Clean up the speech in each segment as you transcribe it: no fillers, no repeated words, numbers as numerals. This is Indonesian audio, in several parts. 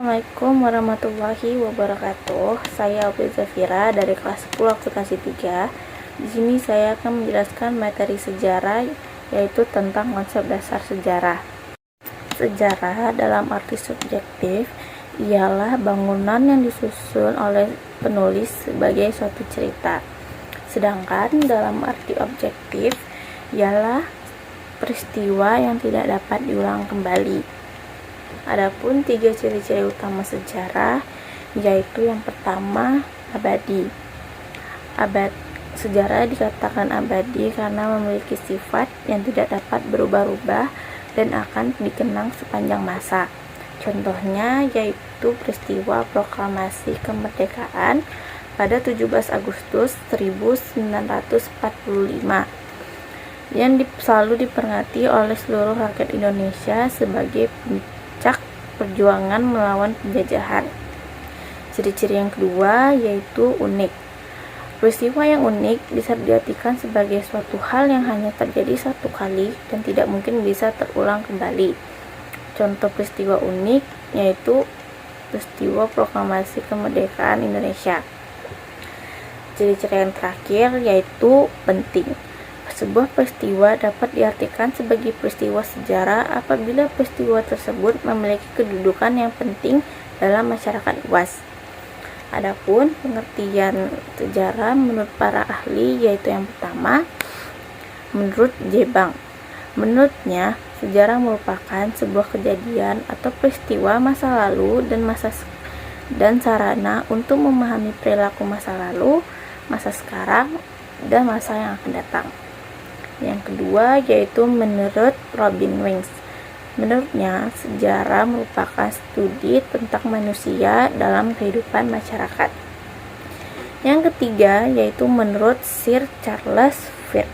Assalamualaikum warahmatullahi wabarakatuh. Saya Aulia Zafira dari kelas 10 aplikasi 3. Di sini saya akan menjelaskan materi sejarah, yaitu tentang konsep dasar sejarah. Sejarah dalam arti subjektif ialah bangunan yang disusun oleh penulis sebagai suatu cerita. Sedangkan dalam arti objektif ialah peristiwa yang tidak dapat diulang kembali. Adapun 3 ciri-ciri utama sejarah, yaitu yang pertama, abadi. Sejarah dikatakan abadi karena memiliki sifat yang tidak dapat berubah-ubah dan akan dikenang sepanjang masa. Contohnya yaitu peristiwa proklamasi kemerdekaan pada 17 Agustus 1945 yang selalu diperingati oleh seluruh rakyat Indonesia sebagai puncak perjuangan melawan penjajahan. Ciri-ciri yang kedua yaitu unik. Peristiwa yang unik bisa diartikan sebagai suatu hal yang hanya terjadi satu kali dan tidak mungkin bisa terulang kembali. Contoh peristiwa unik yaitu peristiwa proklamasi kemerdekaan Indonesia. Ciri-ciri yang terakhir yaitu penting. Sebuah peristiwa dapat diartikan sebagai peristiwa sejarah apabila peristiwa tersebut memiliki kedudukan yang penting dalam masyarakat luas. Adapun pengertian sejarah menurut para ahli yaitu yang pertama, menurut Jebang. Menurutnya, sejarah merupakan sebuah kejadian atau peristiwa masa lalu dan sarana untuk memahami perilaku masa lalu, masa sekarang, dan masa yang akan datang. Yang kedua yaitu menurut Robin Wings. Menurutnya, sejarah merupakan studi tentang manusia dalam kehidupan masyarakat. Yang ketiga yaitu menurut Sir Charles Fitch.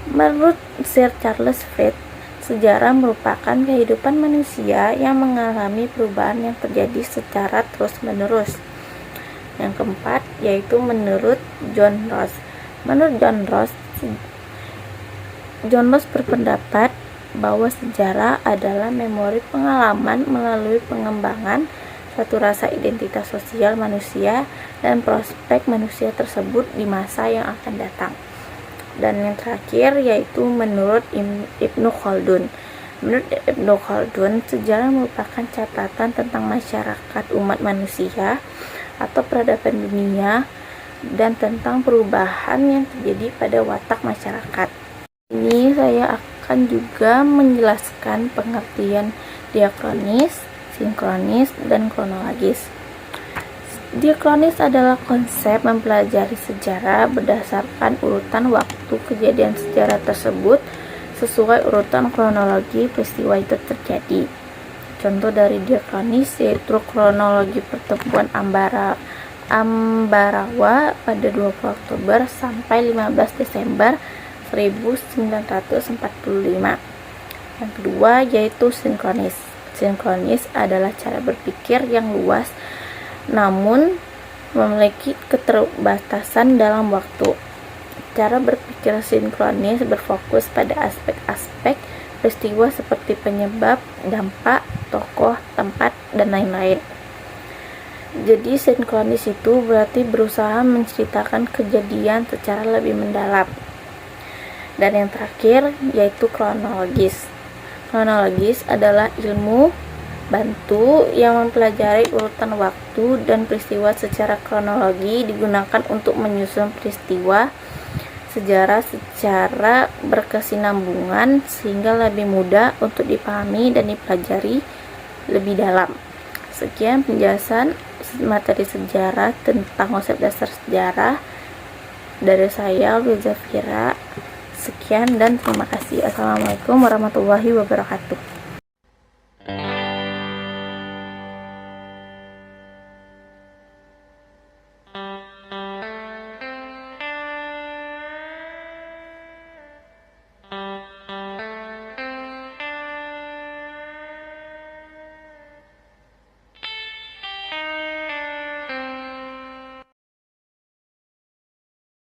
Menurut Sir Charles Fitch, sejarah merupakan kehidupan manusia yang mengalami perubahan yang terjadi secara terus-menerus. Yang keempat yaitu menurut John Rawls. Menurut John Rawls berpendapat bahwa sejarah adalah memori pengalaman melalui pengembangan suatu rasa identitas sosial manusia dan prospek manusia tersebut di masa yang akan datang. Dan yang terakhir yaitu menurut Ibnu Khaldun. Menurut Ibnu Khaldun, sejarah merupakan catatan tentang masyarakat umat manusia atau peradaban dunia dan tentang perubahan yang terjadi pada watak masyarakat. Ini saya akan juga menjelaskan pengertian diakronis, sinkronis, dan kronologis. Diakronis adalah konsep mempelajari sejarah berdasarkan urutan waktu kejadian sejarah tersebut sesuai urutan kronologi peristiwa itu terjadi. Contoh dari diakronis yaitu kronologi pertemuan Ambarawa pada 20 Oktober sampai 15 Desember 1945. Yang kedua yaitu sinkronis. Sinkronis adalah cara berpikir yang luas namun memiliki keterbatasan dalam waktu. Cara berpikir sinkronis berfokus pada aspek-aspek peristiwa seperti penyebab, dampak, tokoh, tempat, dan lain-lain. Jadi sinkronis itu berarti berusaha menceritakan kejadian secara lebih mendalam. Dan yang terakhir yaitu kronologis. Kronologis adalah ilmu bantu yang mempelajari urutan waktu dan peristiwa secara kronologi, digunakan untuk menyusun peristiwa sejarah secara berkesinambungan sehingga lebih mudah untuk dipahami dan dipelajari lebih dalam. Sekian penjelasan materi sejarah tentang konsep dasar sejarah dari saya, Aulia Zafira. Sekian dan terima kasih. Assalamualaikum warahmatullahi wabarakatuh.